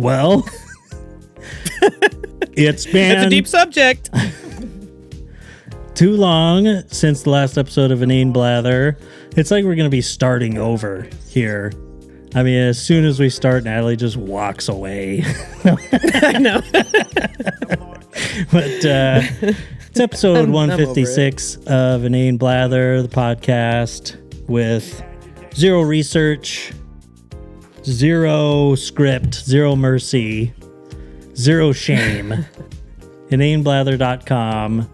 Well, it's been... That's a deep subject. Too long since the last episode of Inane Blather. It's like we're going to be starting over here. I mean, as soon as we start, Natalie just walks away. I know. But it's episode 156 of Inane Blather, the podcast with zero research, zero script, zero mercy, zero shame. InaneBlather.com.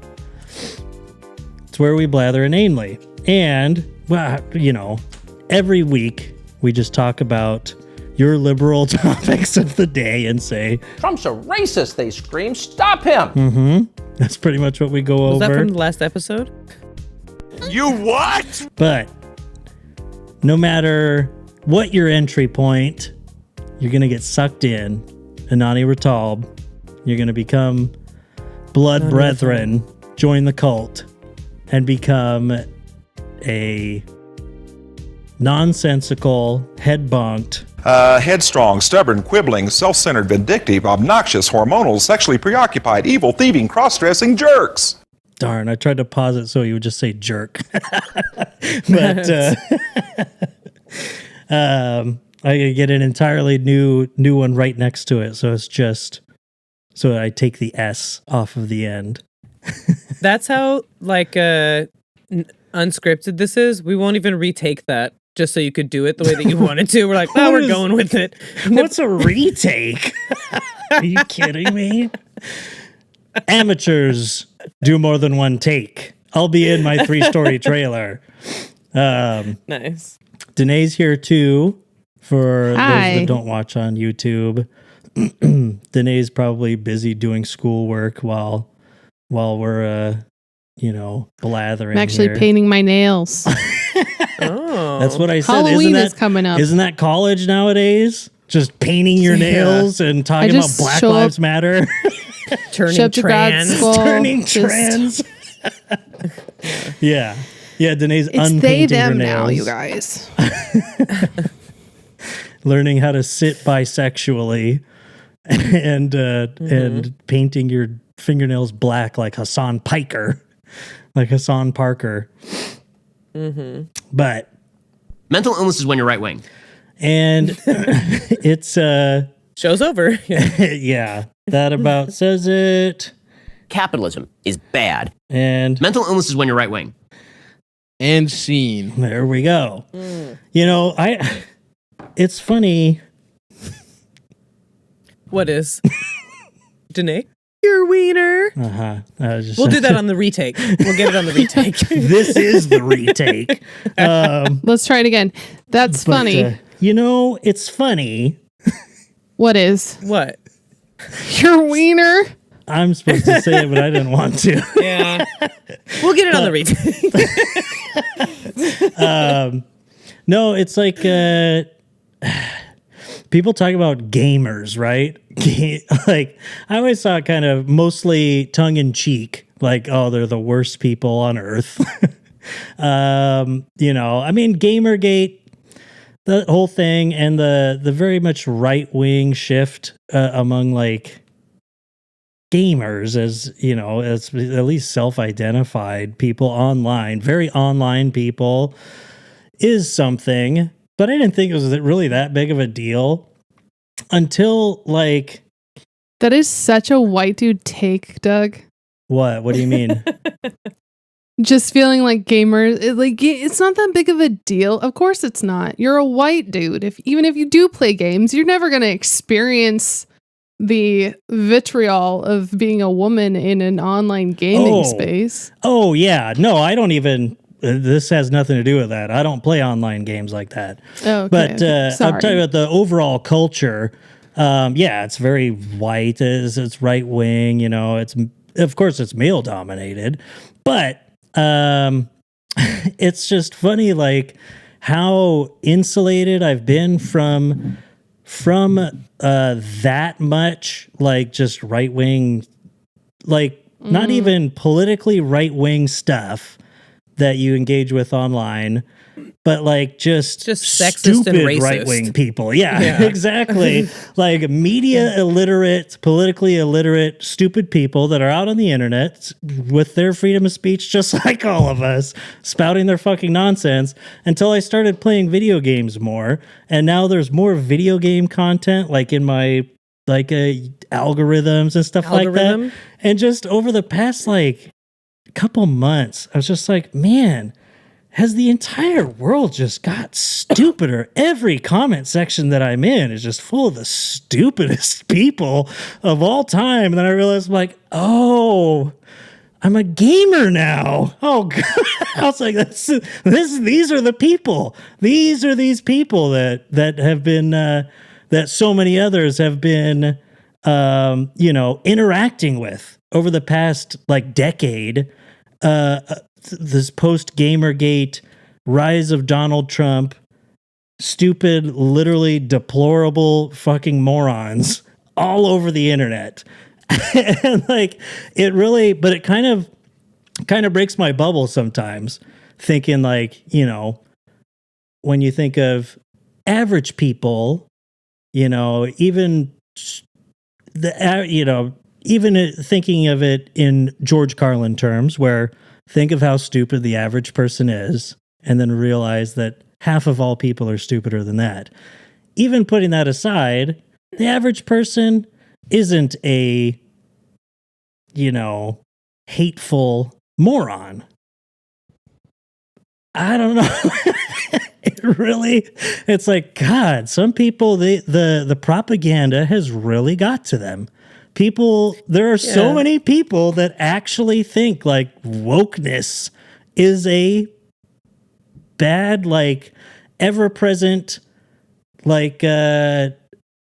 It's where we blather inanely. And, well, you know, every week we just talk about your liberal topics of the day and say, Trump's a racist, they scream. Stop him. Mm-hmm. That's pretty much what we go over. Was that from the last episode? You what? But no matter what your entry point, you're going to get sucked in. Inane Blather. You're going to become blood brethren, join the cult, and become a nonsensical, head-bonked, Headstrong, stubborn, quibbling, self-centered, vindictive, obnoxious, hormonal, sexually preoccupied, evil, thieving, cross-dressing jerks. Darn, I tried to pause it so you would just say jerk. But I could get an entirely new one right next to it. So it's just, so I take the S off of the end. That's how, like, unscripted this is. We won't even retake that just so you could do it the way that you wanted to. We're like, oh, we're going with it. What's a retake? Are you kidding me? Amateurs do more than one take. I'll be in my 3-story trailer. Nice. Danae's here too, for Hi. those that don't watch on YouTube. Danae's probably busy doing schoolwork while we're blathering. I'm actually here. painting my nails. Oh. That's what I said. Halloween is coming up. Isn't that college nowadays? Just painting your nails and talking about just Black show Lives up- Matter. Turning Show up to grad trans. school. Turning just- trans. Yeah. Danae's It's unpainting they her them nails. now, you guys. Learning how to sit bisexually and painting your fingernails black like Hassan Parker. Mm-hmm. But mental illness is when you're right wing. and it's Show's over. yeah, that about says it. Capitalism is bad. And Mental illness is when you're right wing. And scene. there we go. You know, it's funny. What is? Danae? Your wiener. Just We'll do that on the retake. We'll get it on the retake. This is the retake. Let's try it again. That's But, funny. it's funny. What is? What? Your wiener? I'm supposed to say it, but I didn't want to. Yeah. We'll get it on the retake. No, it's like people talk about gamers, right? Like, I always thought kind of mostly tongue in cheek, like, oh, they're the worst people on earth. I mean, Gamergate, the whole thing, and the very much right wing shift among like gamers, as you know, as at least self-identified people online, very online people, is something. But I didn't think it was really that big of a deal until like. That is such a white dude take, Doug. What do you mean? Just feeling like gamers, it's not that big of a deal. Of course it's not. You're a white dude. Even if you do play games, you're never going to experience the vitriol of being a woman in an online gaming space. Oh, yeah. No, I don't even... This has nothing to do with that. I don't play online games like that. Oh, okay. But I'm Sorry. talking about the overall culture. Yeah, it's very white. It's right wing. You know, of course it's male dominated, but it's just funny, like how insulated I've been from that much, like just right wing, like not even politically right wing stuff that you engage with online. but like just sexist and stupid racist. right-wing people. Yeah, Yeah. exactly. Like media illiterate, politically illiterate, stupid people that are out on the internet with their freedom of speech, just like all of us, spouting their fucking nonsense until I started playing video games more. And now there's more video game content like in my algorithms and stuff like that. And just over the past like couple months, I was just like, man, has the entire world just got stupider? Every comment section that I'm in is just full of the stupidest people of all time. And then I realized, like, oh, I'm a gamer now. Oh, God. I was like, these are the people. These are these people that have been, that so many others have been, interacting with over the past like decade. This post-Gamergate, rise of Donald Trump, stupid, literally deplorable fucking morons all over the internet. And like, it really, but it kind of breaks my bubble sometimes, thinking like, when you think of average people, even even thinking of it in George Carlin terms, where think of how stupid the average person is, and then realize that half of all people are stupider than that. Even putting that aside, the average person isn't a, hateful moron. I don't know. It's like, God, some people, the propaganda has really got to them. There are so many people that actually think like wokeness is a bad, like ever-present, like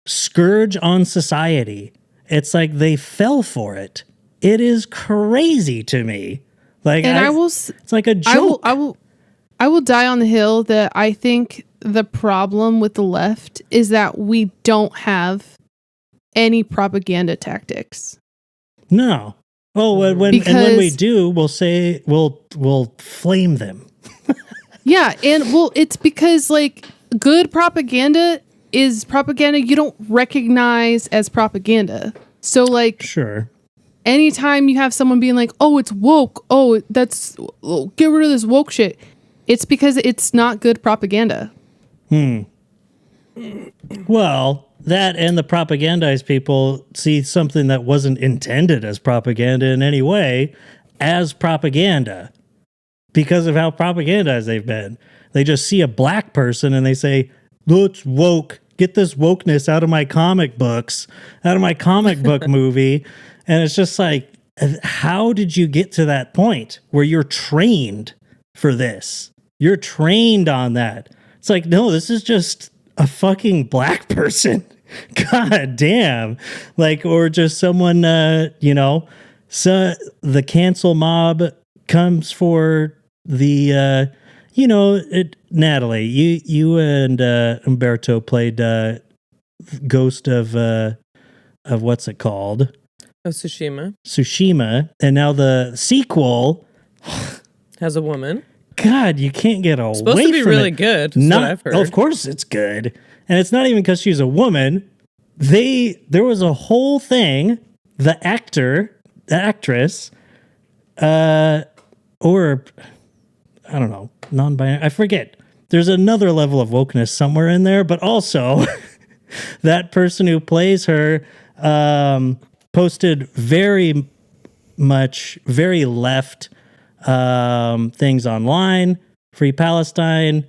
scourge on society. It's like they fell for it. It is crazy to me. Like, and it's like a joke. I will die on the hill that I think the problem with the left is that we don't have any propaganda tactics. No. Well, when we do, we'll say we'll flame them. Yeah, and it's because like good propaganda is propaganda you don't recognize as propaganda. So like, sure. Anytime you have someone being like, "Oh, it's woke. Oh, get rid of this woke shit." It's because it's not good propaganda. Well, that and the propagandized people see something that wasn't intended as propaganda in any way as propaganda because of how propagandized they've been. They just see a black person and they say, "It's woke. Get this wokeness out of my comic books, out of my comic book movie." And it's just like, how did you get to that point where you're trained for this? You're trained on that. It's like, no, this is just a fucking black person. God damn. Like, or just someone, so the cancel mob comes for the, Natalie, you and Umberto played Ghost of what's it called? Oh, Tsushima. And now the sequel has a woman. God, you can't get away from it. Supposed to be really good. That's what I've heard. Of course it's good. And it's not even because she's a woman. There was a whole thing, the actress, or I don't know, non-binary, I forget. There's another level of wokeness somewhere in there, but also that person who plays her posted very left things online, Free Palestine,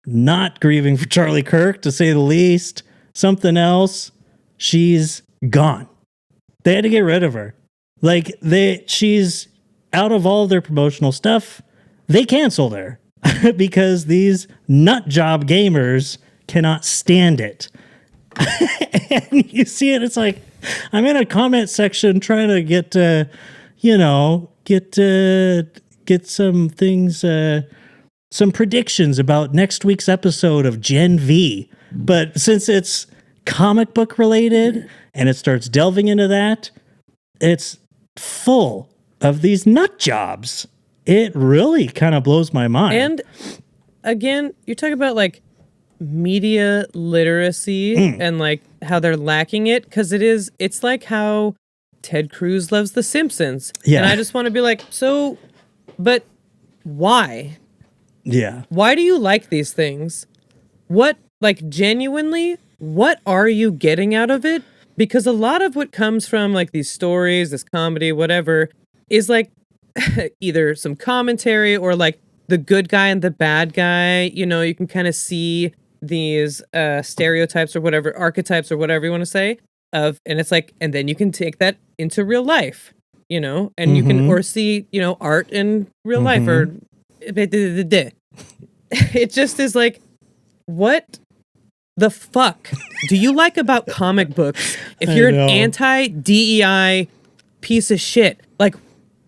not grieving for Charlie Kirk, to say the least. Something else. She's gone. They had to get rid of her. Like, she's out of all of their promotional stuff. They canceled her because these nut job gamers cannot stand it. And you see it, it's like, I'm in a comment section trying to get some things, some predictions about next week's episode of Gen V. But since it's comic book related and it starts delving into that, it's full of these nut jobs. It really kind of blows my mind. And again, you're talking about like media literacy and like how they're lacking it, because it's like how Ted Cruz loves The Simpsons. Yeah. And I just want to be like, so, but why? Yeah. Why do you like these things? What, like, genuinely, what are you getting out of it? Because a lot of what comes from like these stories, this comedy, whatever, is like either some commentary or like the good guy and the bad guy. You know, you can kind of see these stereotypes or whatever, archetypes or whatever you want to say of, and it's like, and then you can take that into real life, you know, and you can, or see, you know, art in real life, or it just is like, what the fuck do you like about comic books if you're an anti-DEI piece of shit? Like,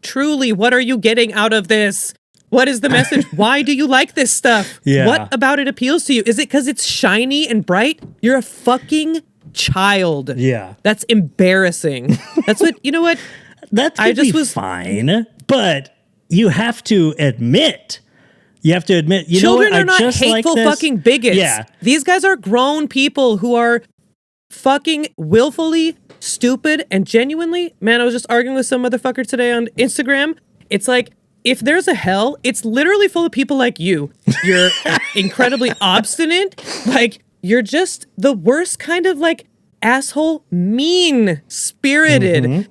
truly, what are you getting out of this? What is the message? Why do you like this stuff? Yeah. What about it appeals to you? Is it because it's shiny and bright? You're a fucking child. Yeah. That's embarrassing. That's what, you know what? That could be fine, but you have to admit, Children know what? are not just hateful like this. fucking bigots. Yeah. These guys are grown people who are fucking willfully stupid and genuinely, man, I was just arguing with some motherfucker today on Instagram. It's like, if there's a hell, it's literally full of people like you. You're incredibly obstinate. Like, you're just the worst kind of like asshole, mean-spirited,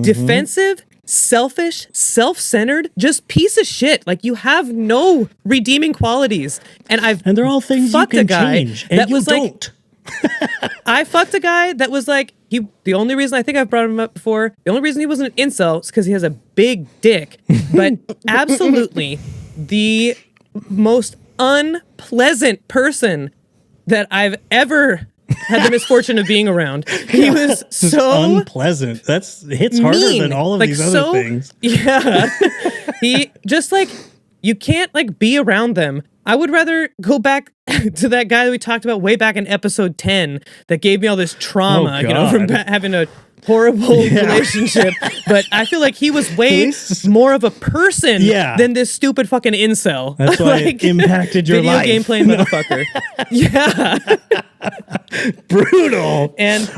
defensive, selfish, self-centered, just piece of shit. Like, you have no redeeming qualities. And they're all things you can change, and that you was don't. I fucked a guy that was like, the only reason, I think I've brought him up before, the only reason he wasn't an incel is because he has a big dick. But absolutely the most unpleasant person that I've ever had the misfortune of being around. He was so unpleasant. That's hits harder mean. than all of Like, these other things. Yeah. He just like, you can't like be around them. I would rather go back to that guy that we talked about way back in episode 10 that gave me all this trauma, you know, from having a horrible relationship. But I feel like he was way more of a person than this stupid fucking incel. That's why like, it impacted your video life. game playing motherfucker. Yeah. Brutal. And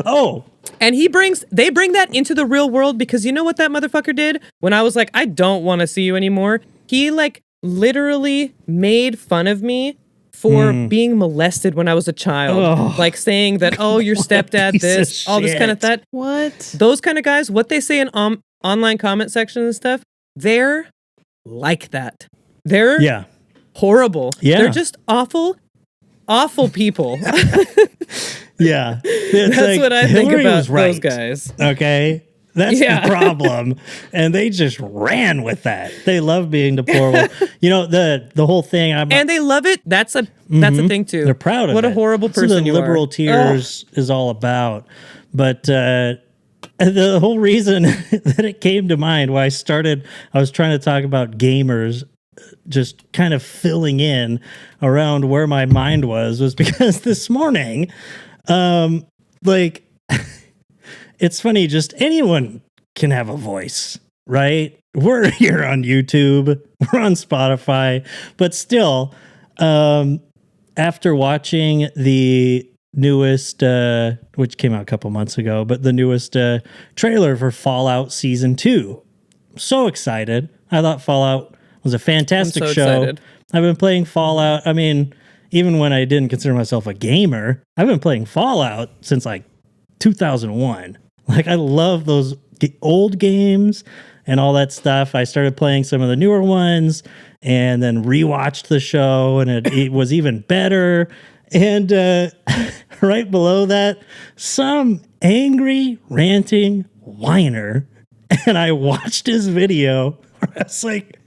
they bring that into the real world, because you know what that motherfucker did? When I was like, I don't want to see you anymore, he like literally made fun of me for being molested when I was a child. Like saying that, oh, your stepdad this, all this kind of that. What? Those kind of guys, what they say in online comment sections and stuff, they're like that. They're horrible. Yeah. They're just awful people. Yeah. It's That's like, what I think Hillary about was right, those guys. Okay. That's the problem. And they just ran with that. They love being deplorable. You know, the whole thing. And they love it. That's a thing too. They're proud of it. What a horrible That's what person the you liberal are. tears is all about. But the whole reason that it came to mind, why I was trying to talk about gamers, just kind of filling in around where my mind was because this morning, like, it's funny, just anyone can have a voice, right? We're here on YouTube, we're on Spotify, but still, after watching the newest, which came out a couple months ago, but the newest trailer for Fallout Season 2, so excited. I thought Fallout was a fantastic show. Excited. I've been playing Fallout. I mean, even when I didn't consider myself a gamer, I've been playing Fallout since like 2001. Like, I love those old games and all that stuff. I started playing some of the newer ones and then rewatched the show, and it was even better. And right below that, some angry, ranting whiner. And I watched his video. I was like,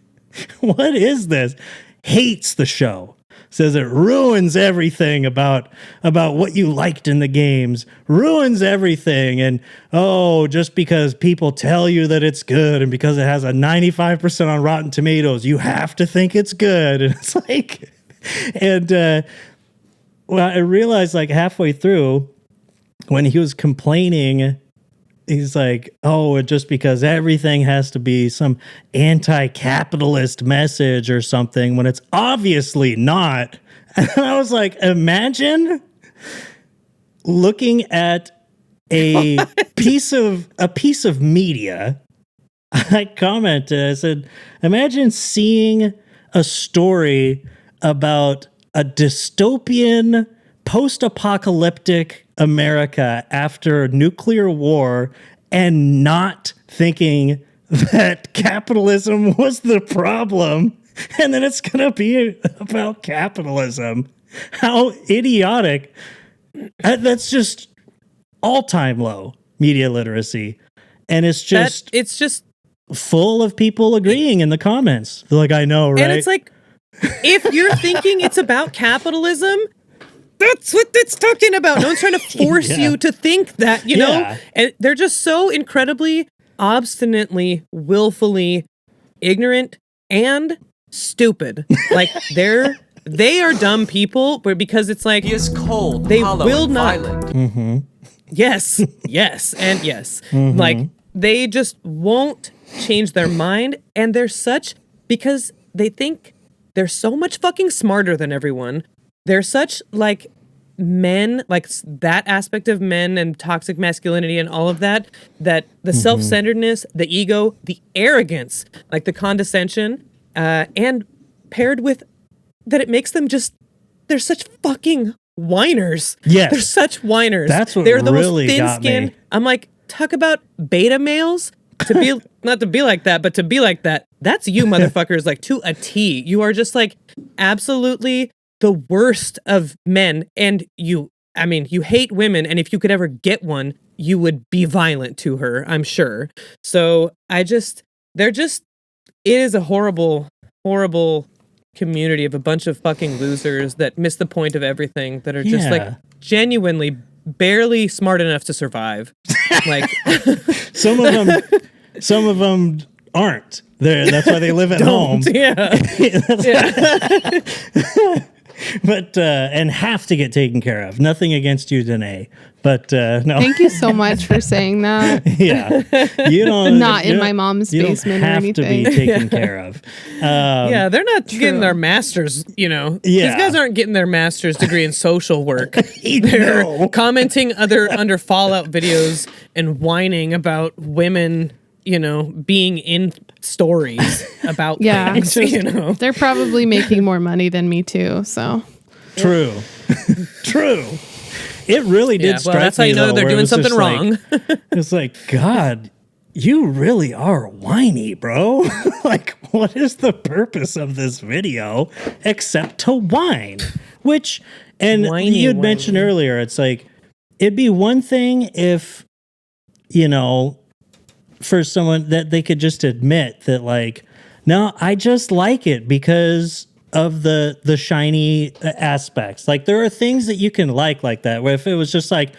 what is this? Hates the show. Says it ruins everything about what you liked in the games. Ruins everything. And, just because people tell you that it's good and because it has a 95% on Rotten Tomatoes, you have to think it's good. And it's like, I realized like halfway through when he was complaining he's like, oh, just because everything has to be some anti-capitalist message or something when it's obviously not. And I was like, imagine looking at a piece of media. I commented, I said, imagine seeing a story about a dystopian post-apocalyptic America after nuclear war and not thinking that capitalism was the problem, and then it's going to be about capitalism. How idiotic. That's just all-time low media literacy. And it's just full of people agreeing in the comments. They're like, I know, right? And it's like, if you're thinking it's about capitalism, that's what it's talking about. No one's trying to force you to think that, you know? And they're just so incredibly, obstinately, willfully ignorant and stupid. Like, they are dumb people, but because it's like, He is cold, they hollow, will and not. violent. Mm-hmm. Yes, yes, and yes. Mm-hmm. Like, they just won't change their mind, and because they think they're so much fucking smarter than everyone. They're such, like, men, like, that aspect of men and toxic masculinity and all of that the self-centeredness, the ego, the arrogance, like the condescension, and paired with that it makes them just, they're such fucking whiners. Yes. They're such whiners. That's what they're the really most got thin-skinned. me. I'm like, talk about beta males to be, not to be like that, but to be like that. That's you motherfuckers, like, to a T. You are just, like, absolutely the worst of men. And you hate women. And if you could ever get one, you would be violent to her, I'm sure. So it is a horrible, horrible community of a bunch of fucking losers that miss the point of everything, that are just like genuinely barely smart enough to survive. Like some of them aren't. That's why they live at home. Yeah. But and have to get taken care of. Nothing against you, Danae. But no. Thank you so much for saying that. Yeah, you don't. Not in my mom's basement or anything. You don't have to be taken care of. Yeah, they're not getting their master's, you know. Yeah. These guys aren't getting their master's degree in social work. They're commenting under Fallout videos and whining about women, you know, being in stories about things, you know. They're probably making more money than me too, so. True. True. It really did strike me. That's how you know though, they're where it doing was something just wrong. Like, it's like, God, you really are whiny, bro. Like, what is the purpose of this video except to whine? Which, and you'd mentioned earlier, it's like, it'd be one thing if, you know, for someone that they could just admit that, like, no, I just like it because of the shiny aspects. Like, there are things that you can like that. Where if it was just like,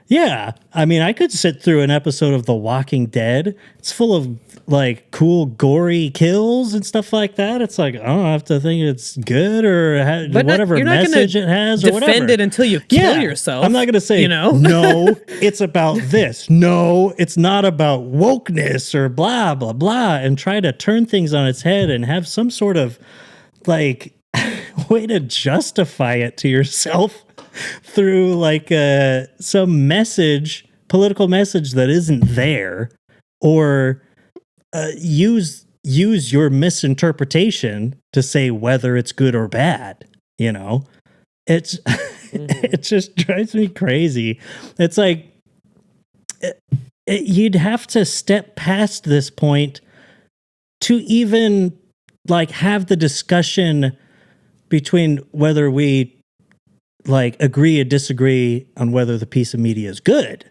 yeah, I mean, I could sit through an episode of The Walking Dead. It's full of like cool, gory kills and stuff like that. It's like, I don't have to think it's good or whatever message it has or whatever. Defend it until you kill yourself. I'm not going to say, you know, no, it's about this. No, it's not about wokeness or blah, blah, blah, and try to turn things on its head and have some sort of like way to justify it to yourself through like some political message that isn't there, or use your misinterpretation to say whether it's good or bad. You know, it's it just drives me crazy. It's like you'd have to step past this point to even like have the discussion between whether we like agree or disagree on whether the piece of media is good,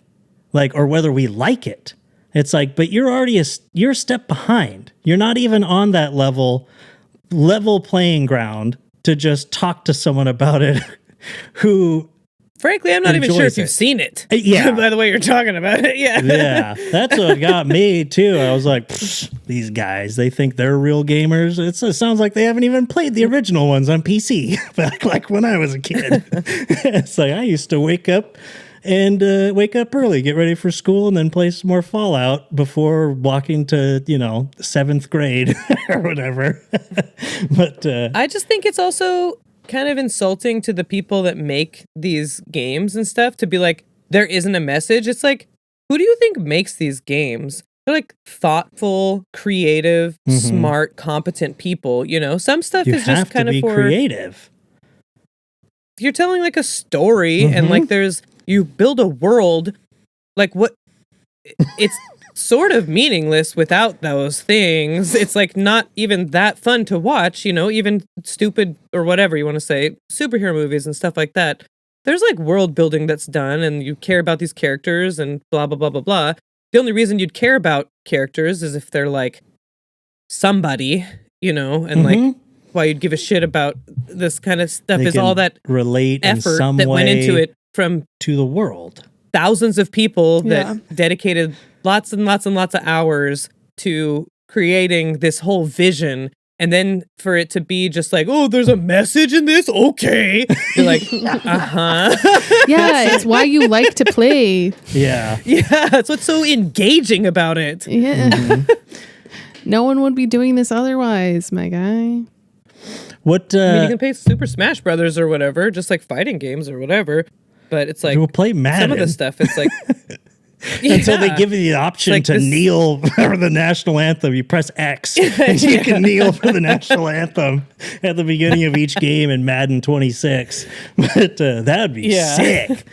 like, or whether we like it. It's like, but you're already you're a step behind. You're not even on that level playing ground to just talk to someone about it who, frankly, I'm not even sure if you've it. seen it. Yeah. By the way you're talking about it. Yeah. Yeah. That's what got me too. I was like, these guys, they think they're real gamers. It sounds like they haven't even played the original ones on PC back like when I was a kid. It's like, I used to wake up and wake up early, get ready for school, and then play some more Fallout before walking to, 7th grade or whatever. But I just think it's also kind of insulting to the people that make these games and stuff to be like, there isn't a message. It's like, who do you think makes these games? They're like thoughtful, creative, smart, competent people. Some stuff you is just have kind to of be for creative. you're telling like a story and like you build a world, like what it's sort of meaningless without those things. It's like not even that fun to watch, even stupid or whatever you want to say, superhero movies and stuff like that. There's like world building that's done and you care about these characters and blah, blah, blah, blah, blah. The only reason you'd care about characters is if they're like somebody, and like why you'd give a shit about this kind of stuff They is can all that relate in effort some that way went into it from to the world. thousands of people Yeah. that dedicated lots and lots and lots of hours to creating this whole vision. And then for it to be just like, oh, there's a message in this? Okay. You're like, uh-huh. Yeah, it's why you like to play. Yeah. Yeah, that's what's so engaging about it. Yeah. No one would be doing this otherwise, my guy. What? I mean, you can play Super Smash Brothers or whatever, just like fighting games or whatever. But it's like we'll play Madden. some of the stuff, it's like Until they Yeah. give you the option like to this- kneel for the national anthem. You press X and you can kneel for the national anthem at the beginning of each game in Madden 26. But that'd be Yeah. sick.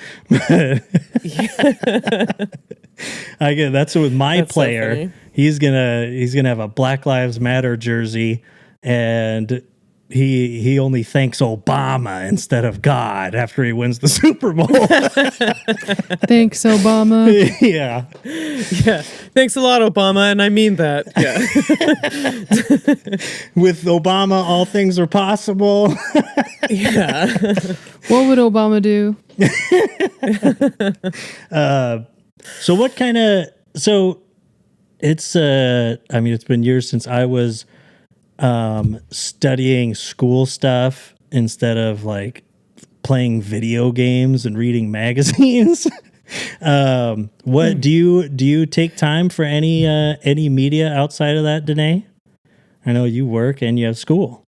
That's with my That's so player. funny. He's gonna have a Black Lives Matter jersey, and he only thanks Obama instead of God after he wins the Super Bowl. Thanks, Obama. Yeah. Yeah. Thanks a lot, Obama, and I mean that. Yeah. With Obama, all things are possible. Yeah. What would Obama do? So what kind of it's it's been years since I was studying school stuff instead of like playing video games and reading magazines. What do you take time for any media outside of that, Danae? I know you work and you have school.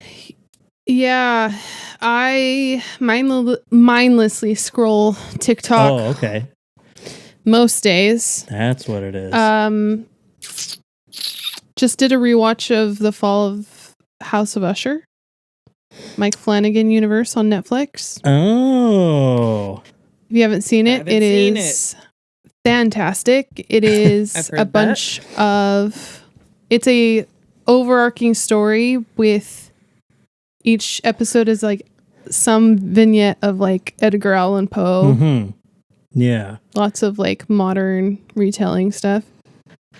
Yeah, I mindlessly scroll TikTok Oh, okay. most days. That's what it is. Just did a rewatch of The Fall of House of Usher. Mike Flanagan universe on Netflix. Oh. If you haven't seen it, Haven't it seen is fantastic. It I've is heard a that. bunch of it's a overarching story with each episode is like some vignette of like Edgar Allan Poe. Mm-hmm. Yeah. Lots of like modern retelling stuff.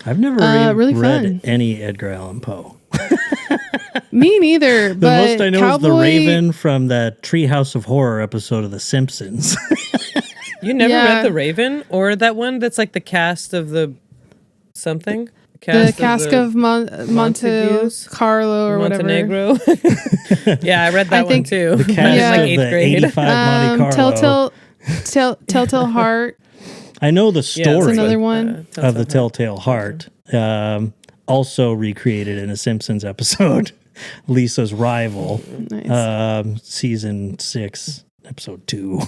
I've never really read fun. any Edgar Allan Poe. Me neither. The But most I know is the Raven from that Treehouse of Horror episode of The Simpsons. You never Yeah. read The Raven or that one that's like the cast of the something? The cask of Monte Montagues? Carlo or whatever. Montenegro. Yeah, I read that I one think too. The cast Yeah. In like of 8th the grade. 85 Monte Carlo. Telltale Heart. I know the Yeah, story That's another one. of the Telltale Heart. Also recreated in a Simpsons episode. Lisa's Rival. Nice. Season 6, episode 2.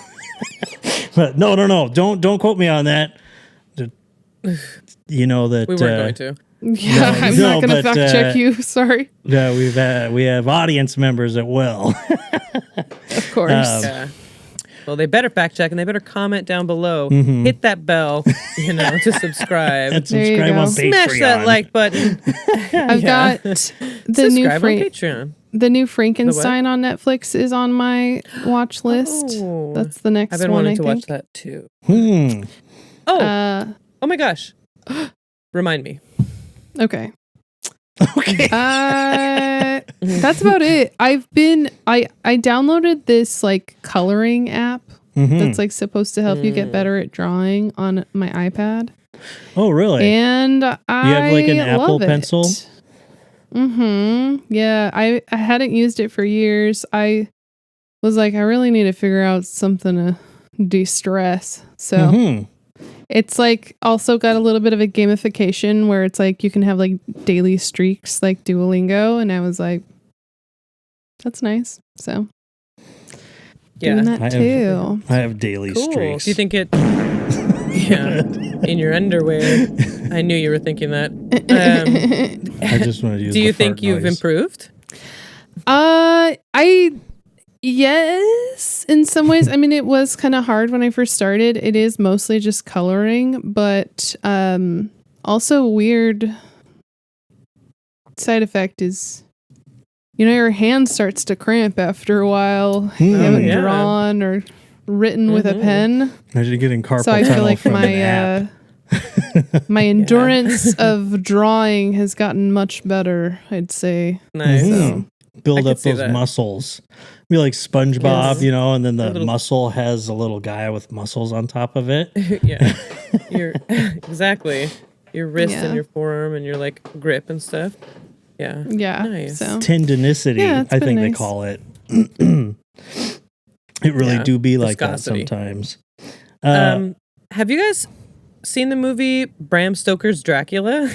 But no. Don't quote me on that. You know that We weren't going to. Yeah, I'm no, not going to but, fact check you. Sorry. we have audience members that will. Of course. Yeah. Well, they better fact check and they better comment down below. Hit that bell, to subscribe. And There you subscribe go. on Smash Patreon. that like button. I've got the Subscribe on Patreon. the new Frankenstein on Netflix is on my watch list. Oh. That's the next I've been one. wanting I to think. watch that too. Hmm. Oh my gosh. Remind me. Okay. Okay. That's about it. I downloaded this like coloring app Mhm. that's like supposed to help you get better at drawing on my iPad. Oh, really? And I have, like, an Apple love it. Pencil? Yeah, I hadn't used it for years. I was like, I really need to figure out something to de-stress. So Mhm. it's like also got a little bit of a gamification where it's like you can have like daily streaks like Duolingo, and I was like, that's nice. So doing that too. I have daily Cool. streaks. Do you think it? Yeah, in your underwear. I knew you were thinking that. I just want to use Do you the think fart you've noise. improved? Yes, in some ways. I mean, it was kind of hard when I first started. It is mostly just coloring, but also weird side effect is, your hand starts to cramp after a while. You haven't yeah. drawn or written with a pen. Imagine getting carpal So I feel tunnel like from an app. my endurance of drawing has gotten much better, I'd say. Nice. Mhm. Build I up could see those that. muscles. Be like SpongeBob, Yes. and then the little- muscle has a little guy with muscles on top of it. Yeah. Exactly. Your wrist Yeah. and your forearm and your like grip and stuff. Yeah. Yeah. Nice. So Tendonicity, Yeah, it's I been think they nice. call it. It really Yeah, do be like viscosity. that sometimes. Have you guys seen the movie Bram Stoker's Dracula?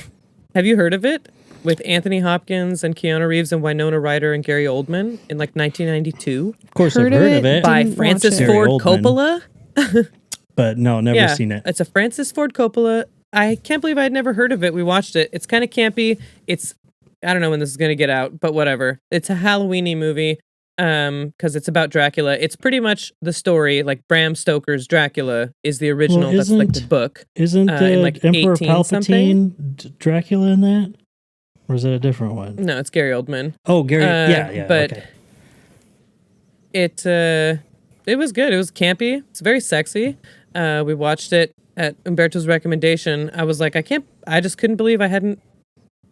Have you heard of it? With Anthony Hopkins and Keanu Reeves and Winona Ryder and Gary Oldman in like 1992 Of course, Heard I've of heard of it, it, by Didn't Francis watch it. Ford Gary Oldman. Coppola. but no, never Yeah, seen it. it's a Francis Ford Coppola. I can't believe I'd never heard of it. We watched it. It's kind of campy. I don't know when this is going to get out, but whatever. It's a Halloween-y movie because it's about Dracula. It's pretty much the story, like Bram Stoker's Dracula is the original. Well, That's like the book. Isn't in, like, Emperor 18 something? Palpatine Dracula in that? Or is it a different one? No, it's Gary Oldman. Oh, Gary. Yeah. but- Okay. It was good. It was campy. It's very sexy. We watched it at Umberto's recommendation. I was like, I just couldn't believe I hadn't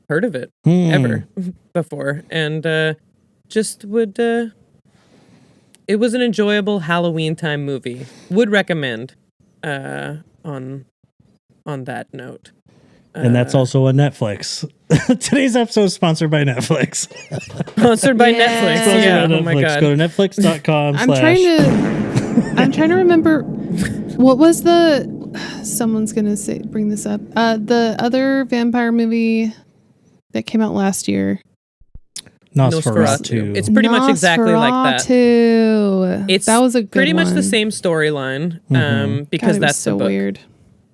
heard of it ever before. And just would, it was an enjoyable Halloween time movie. Would recommend on that note. And that's also on Netflix. Today's episode is sponsored by Netflix. Sponsored by Yeah. Netflix. Sponsored Yeah. by Oh my Netflix. God. Go to netflix.com. I'm trying to remember what was someone's gonna bring this up. The other vampire movie that came out last year. Nosferatu. It's pretty much exactly like that. Nosferatu. That was a good pretty much one. the same storyline. Mhm. Because God, it was that's so the book. weird.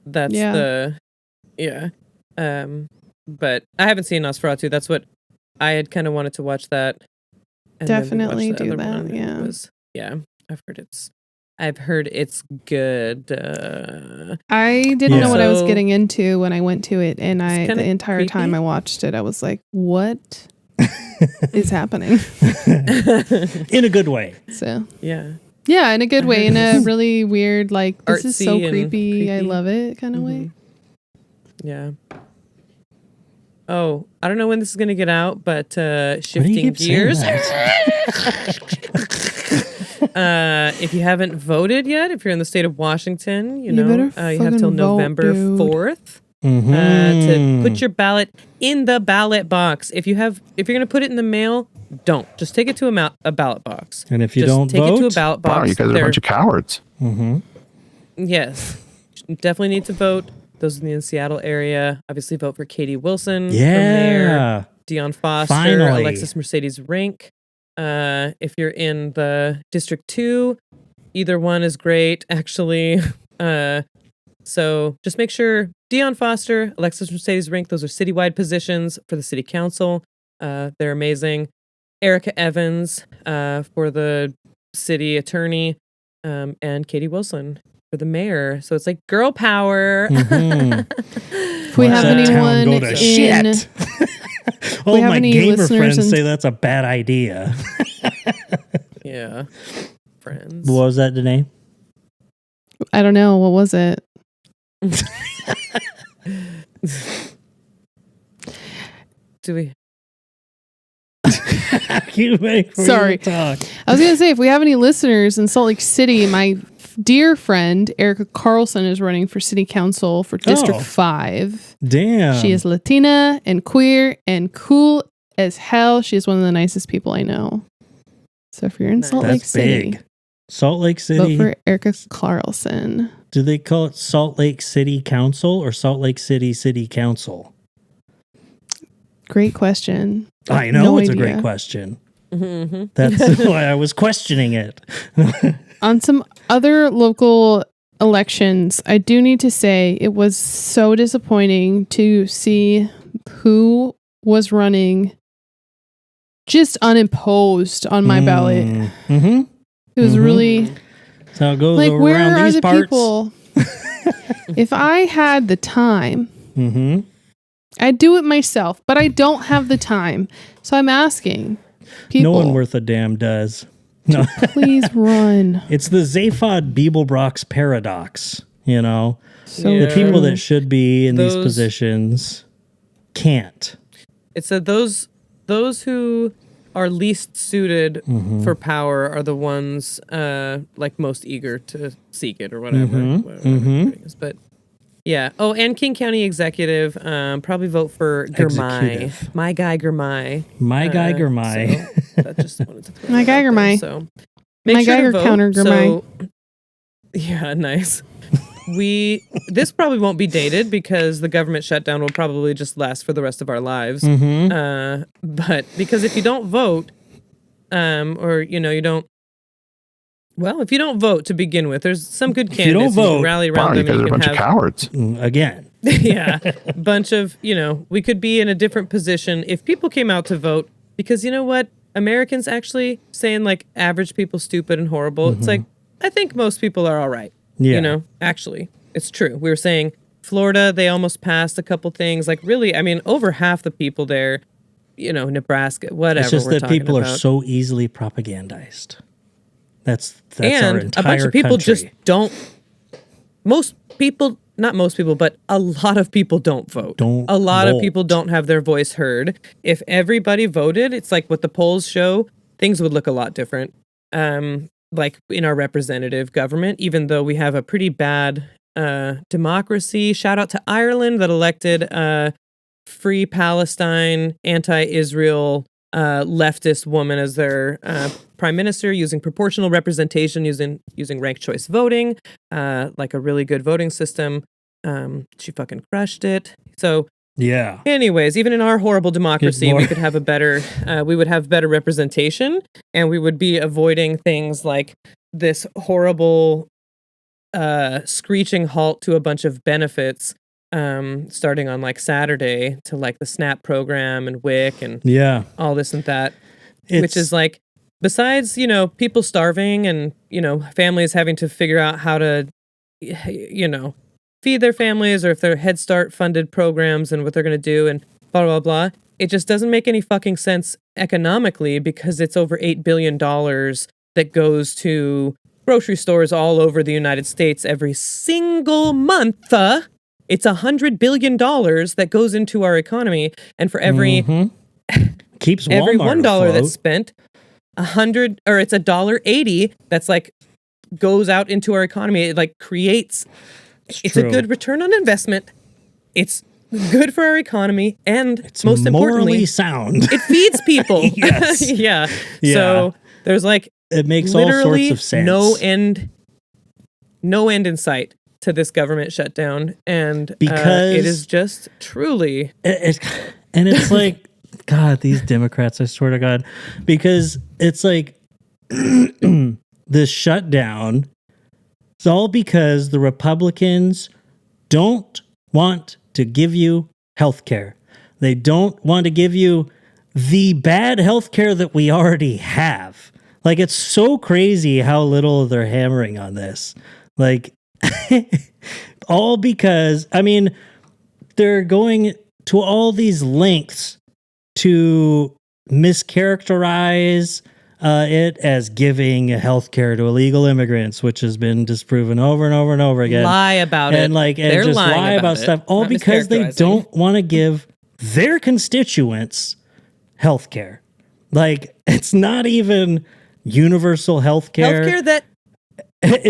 That's Yeah. But I haven't seen Nosferatu. That's what I had kind of wanted to watch that. And then we Definitely watched the do other that, one. yeah. I've heard it's good. I didn't know what I was So- getting into when I went to it, and kinda the entire time creepy. I watched it, I was like, "What is happening?" In a good way. So Yeah. yeah, in a good way, in a really weird, like this is so Artsy and creepy. I creepy. love it kind of way. Yeah. Oh, I don't know when this is going to get out, but Why do you shifting keep saying gears. that? If you haven't voted yet, if you're in the state of Washington, you better have till fucking vote, November dude. 4th Mhm. to put your ballot in the ballot box. If you're going to put it in the mail, don't. Just take it to a ballot box. And if you Just don't take it to a vote, ballot box. Wow, you guys are a bunch of cowards. Yes. Definitely need to vote. Those in the Seattle area, obviously vote for Katie Wilson for mayor. yeah. Dion Foster, Finally. Alexis Mercedes Rink. If you're in the District 2, either one is great, actually. So just make sure Dion Foster, Alexis Mercedes Rink, those are citywide positions for the city council. They're amazing. Erica Evans for the city attorney, and Katie Wilson for the mayor. So it's like girl power. Mhm. If we Watch have that town anyone go to in, shit. All have my any gamer listeners friends in- say that's a bad idea. Yeah. Friends. What was that, Danae? I don't know, what was it? Do we? You make me Sorry. talk. I was gonna say, if we have any listeners in Salt Lake City, my dear friend Erica Carlson is running for city council for District Oh. 5. Damn. She is Latina and queer and cool as hell. She is one of the nicest people I know. So if you're in Nice. Salt Lake That's City, big. Salt Lake Vote City. for Erica Carlson. Do they call it Salt Lake City Council or Salt Lake City City Council? Great question. I know No it's a idea. great question. That's why I was questioning it. On some other local elections, I do need to say it was so disappointing to see who was running just unimposed on my ballot. Mm-hmm. It was really That's how it goes like, where around are these the parts. people? If I had the time, Mm-hmm. I'd do it myself, but I don't have the time. So I'm asking people, No one worth a damn does. No. please run. It's the Zaphod Beeblebrox paradox, you know? So Yeah. The people true. that should be in these Those- positions can't. It's that those who are least suited for power are the ones like most eager to seek it or whatever. Whatever the wording is. But yeah. Oh, and King County Executive probably vote for Girmay. Executive. My guy Girmay. My guy Girmay. So that just wanted to throw My that guy out there. Girmay. So My make sure Geiger to vote. counter Girmay. So, yeah, nice. This probably won't be dated because the government shutdown will probably just last for the rest of our lives. But because if you don't vote, or you don't. Well, if you don't vote to begin with, there's some good you don't candidates. You vote, can rally around them. you guys And are a you can bunch of have cowards. Again. yeah, bunch of, we could be in a different position if people came out to vote, because you know what? Americans actually saying like average people stupid and horrible. It's like, I think most people are all right. Yeah. Actually, it's true. We were saying Florida, they almost passed a couple things. Like really, I mean, over half the people there, Nebraska, whatever. It's just we're that talking people are about. so easily propagandized. That's our And entire a bunch of people country. just don't. Most people, not most people, but a lot of people don't vote. Don't a lot vote. of people don't have their voice heard. If everybody voted, it's like what the polls show, things would look a lot different. Like in our representative government, even though we have a pretty bad democracy. Shout out to Ireland that elected Free Palestine, anti-Israel leftist woman as their prime minister, using proportional representation, using ranked choice voting, like a really good voting system. She fucking crushed it. So Yeah. anyways, even in our horrible democracy, more. we could have we would have better representation, and we would be avoiding things like this horrible screeching halt to a bunch of benefits starting on like Saturday, to like the SNAP program and WIC and Yeah. all this and that, which It's- is like, besides, people starving and, families having to figure out how to, feed their families, or if they're Head Start funded programs and what they're going to do and blah, blah, blah. It just doesn't make any fucking sense economically, because it's over $8 billion that goes to grocery stores all over the United States every single month. It's $100 billion that goes into our economy. And for every Keeps every Walmart $1 afloat. that's spent, it's $1.80 that's like goes out into our economy. It like creates, it's a true. good return on investment. It's good for our economy, and It's most morally importantly, sound. it feeds people. Yes. Yeah. Yeah. So there's like It makes all literally sorts of sense. no end in sight to this government shutdown, and Because- it is just truly And it's like, God, these Democrats, I swear to God, because it's like this shutdown, it's all because the Republicans don't want to give you health care. They don't want to give you the bad health care that we already have. Like, it's so crazy how little they're hammering on this. Like, all because, I mean, they're going to all these lengths to mischaracterize it as giving health care to illegal immigrants, which has been disproven over and over and over again. lie about it. And They're just lying lie about it, stuff, all not because they mischaracterizing. don't want to give their constituents health care. Like, it's not even universal health care. Healthcare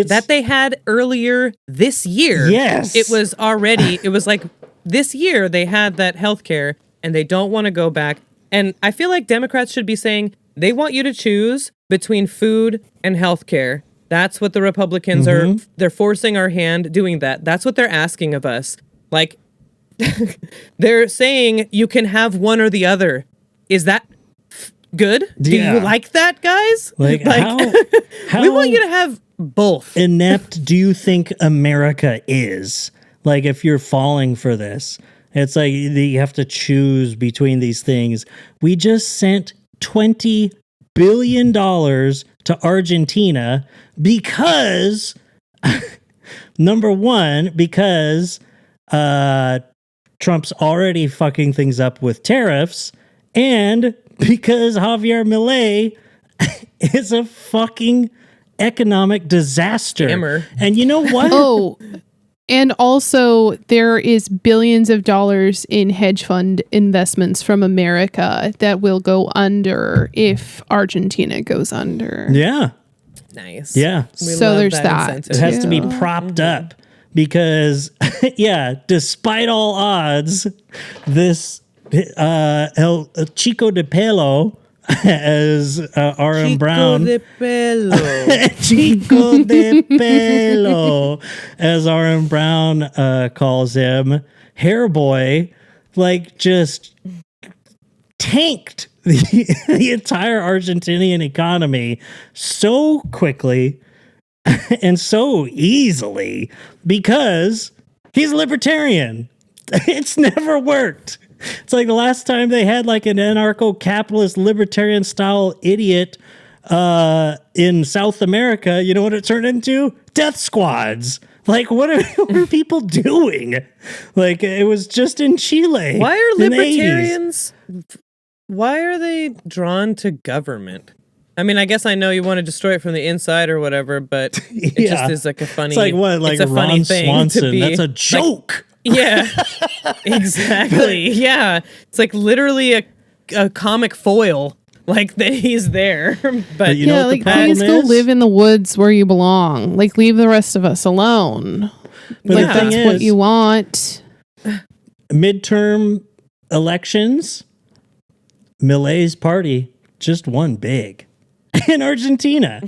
that they had earlier this year. Yes. It was like this year they had that healthcare, and they don't want to go back. And I feel like Democrats should be saying they want you to choose between food and healthcare. That's what the Republicans are. They're forcing our hand doing that. That's what they're asking of us. Like, they're saying you can have one or the other. Is that good? Do you like that, guys? Like how we want you to have both. Inept do you think America is? Like, if you're falling for this, it's like you have to choose between these things. We just sent $20 billion to Argentina because, number one, because Trump's already fucking things up with tariffs, and because Javier Milei is a fucking economic disaster. Scammer. And you know what? Oh, and also there is billions of dollars in hedge fund investments from America that will go under if Argentina goes under. Yeah. Nice. Yeah. So there's that. It has to be Yeah. propped up because, yeah, despite all odds, this El Chico de Pelo, as R.M. Brown, de pelo. Chico de Pelo, as R.M. Brown calls him, Hair Boy, like just tanked the entire Argentinian economy so quickly and so easily because he's libertarian. It's never worked. It's like the last time they had like an anarcho-capitalist libertarian style idiot in South America, you know what it turned into? Death squads. Like, what are people doing? Like, it was just in Chile. Why are in the 80s. libertarians? Why are they drawn to government? I mean, I guess I know you want to destroy it from the inside or whatever, but it Yeah. just is like a funny. It's like what? Like it's a funny Ron thing Swanson. to be. That's a joke. Yeah, exactly. Yeah, it's like literally a comic foil. Like that he's there, but you know Yeah, what the like problem please go is? live in the woods where you belong. Like leave the rest of us alone. But Like the thing that's what is, you want. midterm elections, Milei's party just won big in Argentina.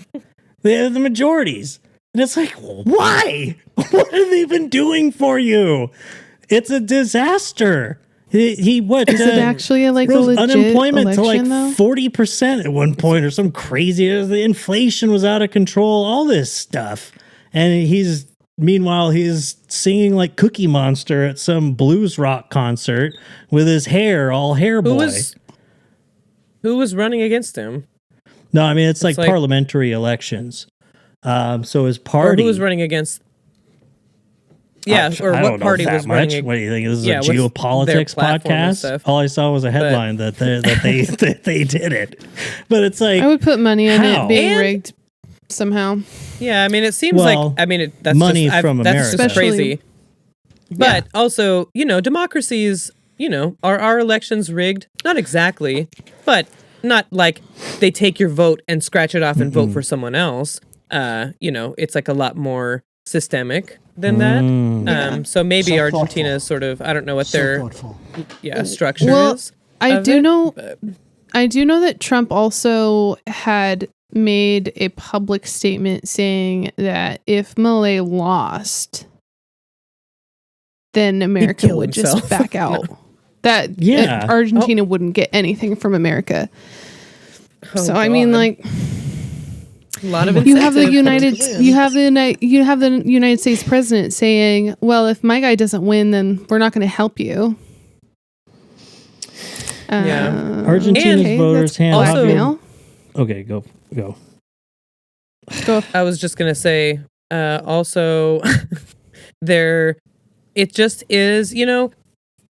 They have the majorities. And it's like, why? What have they been doing for you? It's a disaster. He what? Is it actually like a rose legit unemployment to like election, though? 40% at one point or some crazy. The inflation was out of control. All this stuff, and meanwhile he's singing like Cookie Monster at some blues rock concert with his hair all hair boy. Who was running against him? No, I mean it's like like- parliamentary elections. So his Or party. who was running against? Yeah, or I what don't know party that was much. running? What do you think? This is Yeah, a what's their geopolitics platform and podcast. stuff? All I saw was a headline that they did it. But it's like I would put money on How? it being And- rigged somehow. Yeah, I mean, it seems Well, like that's money just, from that's America. just crazy. Especially- But also, democracies, are our elections rigged? Not exactly, but not like they take your vote and scratch it off and vote for someone else. It's like a lot more systemic than that. So maybe So Argentina is sort of, I don't know what their structure Well, is. I of do it, know. but- I do know that Trump also had made a public statement saying that if Milei lost, then America kill would himself. just back out. That Yeah. Argentina wouldn't get anything from America. Oh, So I mean, God. like a lot of you have the incentive. you have the United States president saying, "Well, if my guy doesn't win, then we're not going to help you." Yeah. Argentina's And- voters that's hand. also- blackmail. Okay, go. I was just gonna say, also, it just is,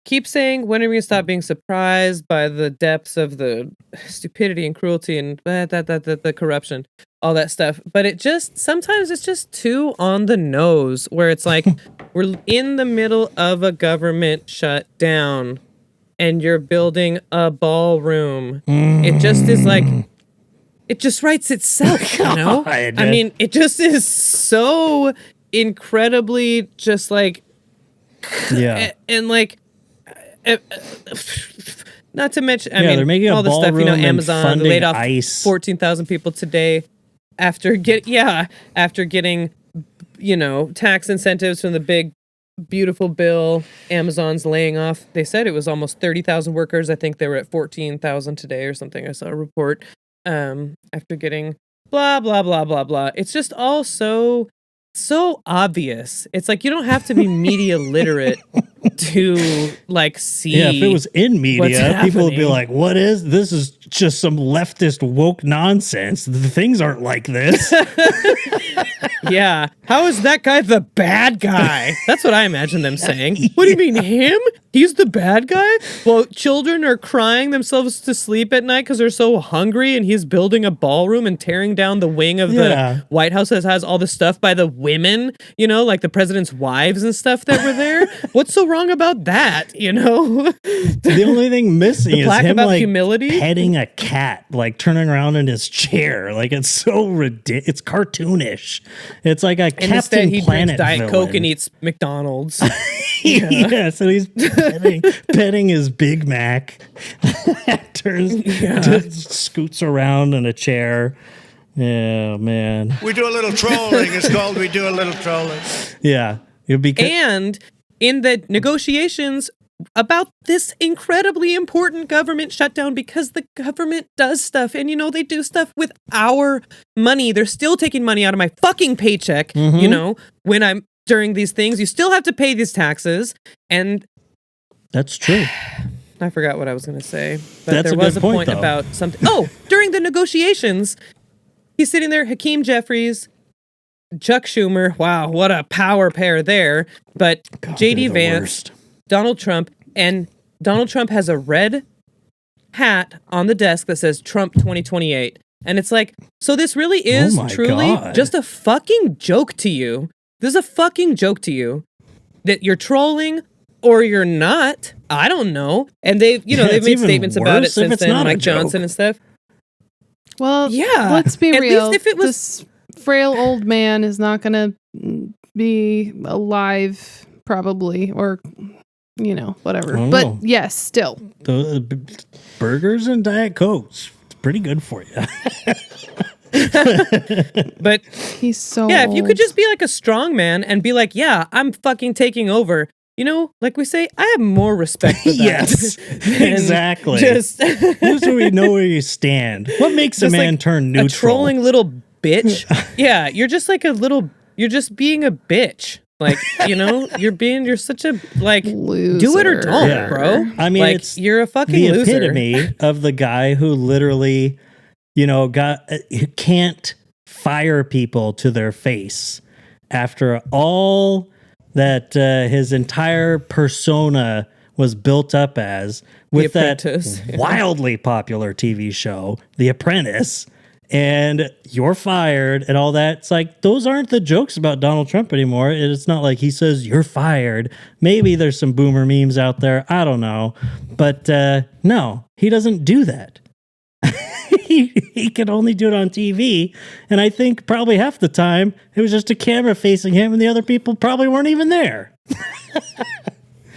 keep saying, when are we gonna stop being surprised by the depths of the stupidity and cruelty and the corruption, all that stuff. But sometimes it's just too on the nose, where it's like, we're in the middle of a government shutdown and you're building a ballroom. It just is like, it just writes itself, God. I mean, it just is so incredibly just like, Yeah. and like, not to mention, I Yeah, mean, they're making a all the stuff, ballroom and Amazon funding laid off ICE. 14,000 people today. after getting, tax incentives from the big, beautiful bill, Amazon's laying off. They said it was almost 30,000 workers. I think they were at 14,000 today or something. I saw a report. After getting blah blah blah blah blah. It's just all so obvious. It's like you don't have to be media literate to like see. Yeah, if it was in media, people would be like, "What is this? Is just some leftist woke nonsense. The things aren't like this." Yeah, how is that guy the bad guy? That's what I imagine them saying. What do you mean him? He's the bad guy? Well, children are crying themselves to sleep at night because they're so hungry, and he's building a ballroom and tearing down the wing of the White House that has all the stuff by the women, like the president's wives and stuff that were there. What's so wrong about that? The only thing missing is him about like humility? petting a cat, like turning around in his chair. Like it's so ridiculous. It's cartoonish. It's like a And Captain instead, he Planet drinks Diet villain. Coke and eats McDonald's. Yes, and he's petting his Big Mac. Just scoots around in a chair. Yeah, man. We do a little trolling. It's called we do a little trolling. Yeah, it'd be And in the negotiations about this incredibly important government shutdown, because the government does stuff and they do stuff with our money. They're still taking money out of my fucking paycheck, when I'm during these things. You still have to pay these taxes. And that's true. I forgot what I was going to say, but That's there a was good a point, point though. about something. Oh, during the negotiations, he's sitting there, Hakeem Jeffries, Chuck Schumer. Wow, what a power pair there. But J.D. Vance, Donald Trump, and Donald Trump has a red hat on the desk that says Trump 2028. And it's like, so this really is truly God. just a fucking joke to you. This is a fucking joke to you that you're trolling or you're not. I don't know. And they've made even statements about it worse if since it's then, not a Mike joke. Johnson and stuff. Well, Yeah. let's be At real. least if it was- This frail old man is not going to be alive, probably, or, whatever. I don't But know. yes, still. The burgers and Diet Cokes. It's pretty good for you. But He's so yeah, if you could old. just be like a strong man and be like, yeah, I'm fucking taking over. Like we say, I have more respect for that. Yes, than exactly. Just Who's do we know where you stand? What makes a just man like turn neutral? a trolling little bitch. Yeah, you're just like you're just being a bitch. Like, you're such a, like, do it or Loser. don't, Yeah. bro. I mean, like, it's you're a fucking the loser. epitome of the guy who literally, who can't fire people to their face after all that his entire persona was built up as with that Apprentice. wildly popular TV show, The Apprentice, and you're fired and all that. It's like, those aren't the jokes about Donald Trump anymore. It's not like he says you're fired. Maybe there's some boomer memes out there. I don't know. But no, he doesn't do that. He can only do it on TV. And I think probably half the time it was just a camera facing him and the other people probably weren't even there.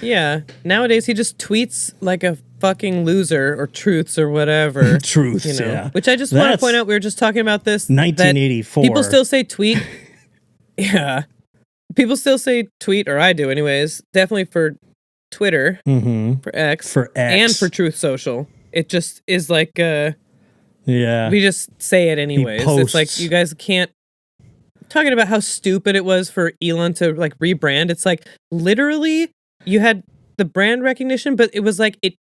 Yeah. Nowadays, he just tweets like a fucking loser or truths or whatever. Truths, yeah. Which I just want to That's point out, we were just talking about this. that 1984. People still say tweet. Yeah. People still say tweet, or I do anyways. Definitely for Twitter, for X. For X. And for Truth Social. It just is like, Yeah. we just say it anyways. It's like, posts. you guys can't. Talking about how stupid it was for Elon to like rebrand. It's like, literally, you had the brand recognition, but it was like, it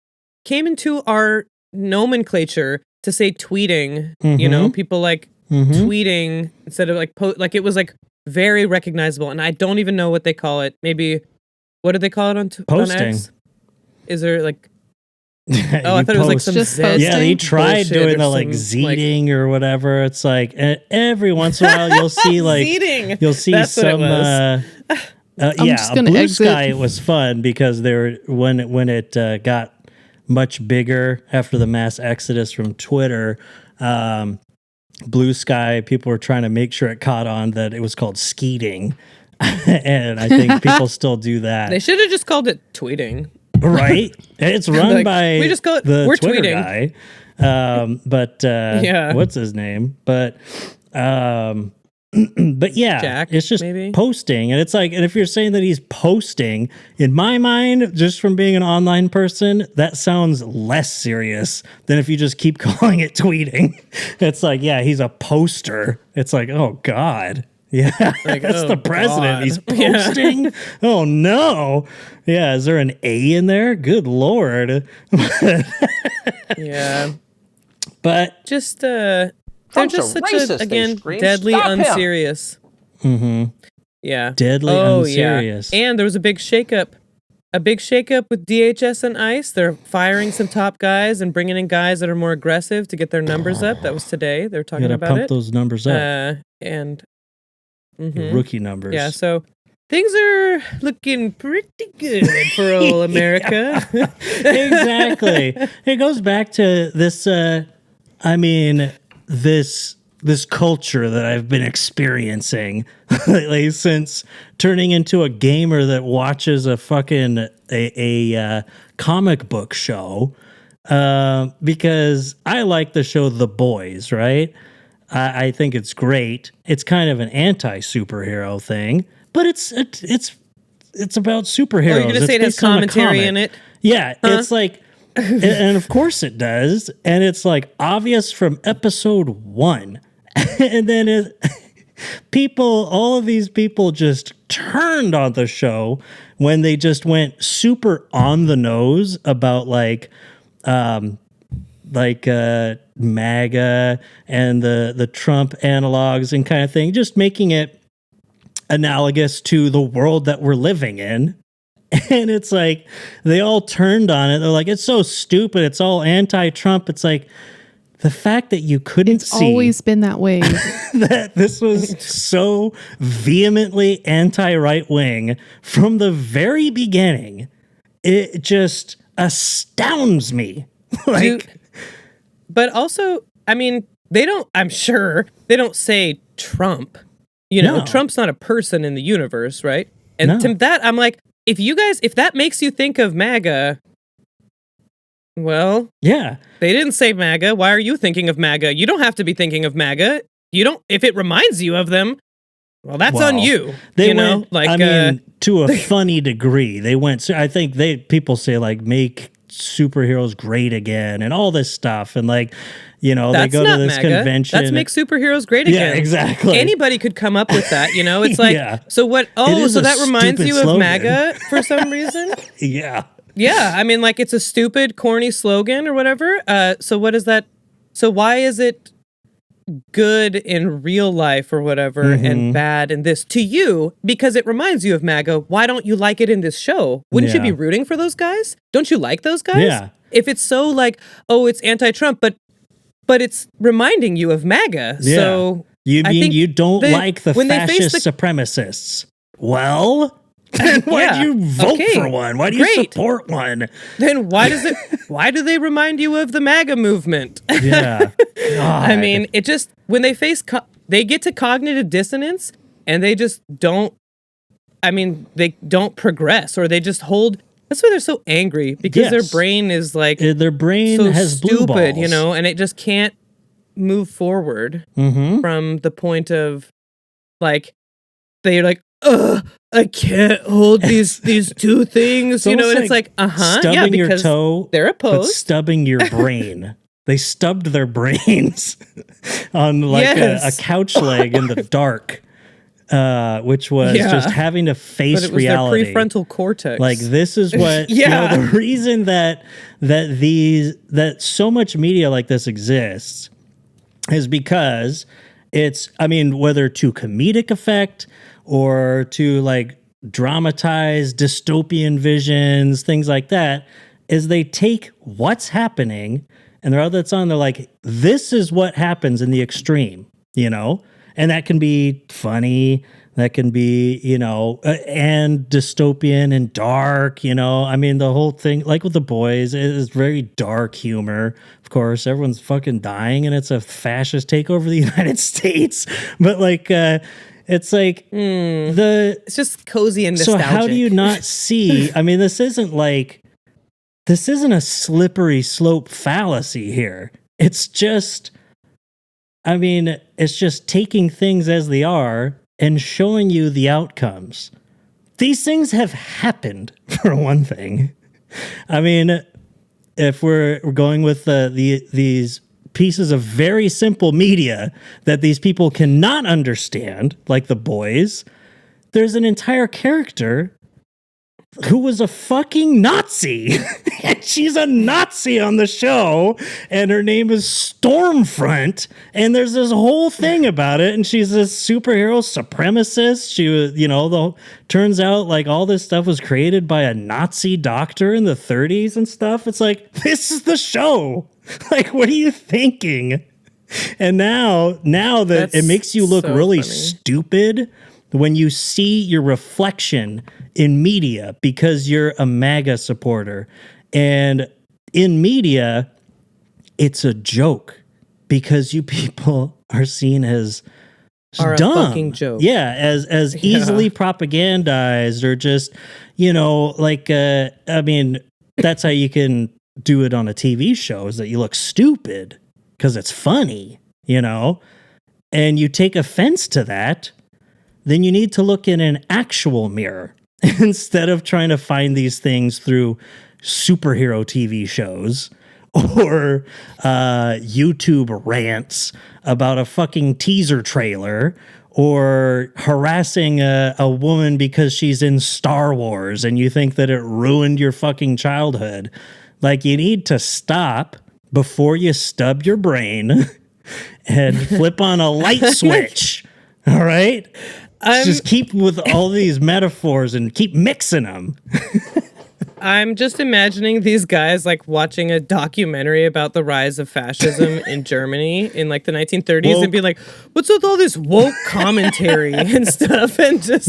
came into our nomenclature to say tweeting, people like tweeting instead of like, like it was like very recognizable. And I don't even know what they call it. Maybe, what do they call it on Posting. X? Is there like, oh, I thought it was like some Just Zed posting? Yeah, he tried bullshit doing or the like some, like- zeeting or whatever. It's like every once in a while you'll see like Zeeting. you'll see That's what it some was. yeah, just a gonna Blue exit. Sky. It was fun because there when it got much bigger after the mass exodus from Twitter. Blue Sky, people were trying to make sure it caught on that it was called skeeting, and I think people still do that. They should have just called it tweeting. Right? It's run Like, by we just call it- the we're Twitter tweeting. guy. But Yeah. what's his name? But But yeah, Jack, it's just maybe? posting. And it's like, and if you're saying that he's posting, in my mind, just from being an online person, that sounds less serious than if you just keep calling it tweeting. It's like, yeah, he's a poster. It's like, oh God. Yeah, Like, that's oh, the president. God. He's Yeah. posting. Oh no. Yeah, is there an A in there? Good Lord. Yeah. But Just they're Trump's just a such racist, a, they again, scream. deadly Stop him. unserious. Yeah. deadly unserious. Yeah. And there was a big shakeup. A big shakeup with DHS and ICE. They're firing some top guys and bringing in guys that are more aggressive to get their numbers up. That was today. They're You talking gotta about pump it. those numbers up. And Rookie numbers. yeah, so things are looking pretty good for old America. Exactly. It goes back to this this culture that I've been experiencing lately since turning into a gamer that watches a fucking a comic book show, because I like the show The Boys, right? I think it's great. It's kind of an anti-superhero thing, but it's about superheroes. Oh, you're gonna say it has based on a commentary comic. in it? Yeah, it's like, and of course it does, and it's like obvious from episode 1, and then all of these people just turned on the show when they just went super on the nose about MAGA and the Trump analogs and kind of thing, just making it analogous to the world that we're living in. And it's like, they all turned on it. They're like, it's so stupid. It's all anti-Trump. It's like, the fact that you couldn't see Always been that way. that this was so vehemently anti-right wing from the very beginning, it just astounds me. But also, I mean, I'm sure they don't say Trump. You know, No. Trump's not a person in the universe, right? And No. to that, I'm like, if that makes you think of MAGA, well, Yeah. they didn't say MAGA. Why are you thinking of MAGA? You don't have to be thinking of MAGA. If it reminds you of them, well, that's on Well, you. They went, to a funny degree. They went, I think people say like, make superheroes great again and all this stuff. And like, they that's go to not this MAGA. convention. That's make superheroes great again. Yeah, exactly. Anybody could come up with that, It's like, Yeah. so what? Oh, is so a that reminds stupid you of slogan. MAGA for some reason? Yeah. Yeah, I mean, like it's a stupid, corny slogan or whatever. So what is that? So why is it good in real life or whatever and bad in this to you? Because it reminds you of MAGA. Why don't you like it in this show? Wouldn't you Yeah. be rooting for those guys? Don't you like those guys? Yeah. If it's so like, oh, it's anti-Trump, but it's reminding you of MAGA. Yeah. So You I mean think you don't like the when they face fascist supremacists? Well, why Yeah. do you vote Okay. for one? Why do you Great. support one? then why do they remind you of the MAGA movement? Yeah. I mean, it just, when they they get to cognitive dissonance and they just don't, they don't progress, or they just hold. That's why they're so angry, because their Yes. brain is like their brain so has blue stupid, balls. and it just can't move forward from the point of like, they're like, ugh, I can't hold these two things, and almost it's like, stubbing yeah, your because toe, they're but opposed. stubbing your brain. They stubbed their brains on like Yes. a couch leg in the dark, which was Yeah. just having to face But it was reality. their prefrontal cortex. Like, this is what Yeah. the reason that so much media like this exists is because it's, whether to comedic effect or to like dramatize dystopian visions, things like that, is they take what's happening and they're like, this is what happens in the extreme, and that can be funny. That can be, and dystopian and dark, the whole thing, like with The Boys, is very dark humor. Of course, everyone's fucking dying and it's a fascist takeover of the United States. But like, it's like it's just cozy and so nostalgic. how do you not see, this isn't a slippery slope fallacy here. It's just I mean, it's just taking things as they are and showing you the outcomes. These things have happened, for one thing. I mean, if we're going with these pieces of very simple media that these people cannot understand, like The Boys, there's an entire character who was a fucking Nazi. And she's a Nazi on the show, and her name is Stormfront, and there's this whole thing about it, and she's this superhero supremacist. She was, turns out like all this stuff was created by a Nazi doctor in the 30s and stuff. It's like, this is the show. Like, what are you thinking? And now that it makes you look so really funny. stupid when you see your reflection in media because you're a MAGA supporter. And in media, it's a joke because you people are seen as Are dumb. a fucking joke. Yeah, as easily propagandized or just, I mean, that's how you can do it on a TV show, is that you look stupid because it's funny, and you take offense to that, then you need to look in an actual mirror instead of trying to find these things through superhero TV shows or YouTube rants about a fucking teaser trailer or harassing a woman because she's in Star Wars and you think that it ruined your fucking childhood. Like, you need to stop before you stub your brain and flip on a light switch. All right? Just keep with all these metaphors and keep mixing them. I'm just imagining these guys like watching a documentary about the rise of fascism in Germany in like the 1930s and be like, what's with all this woke commentary and stuff? And just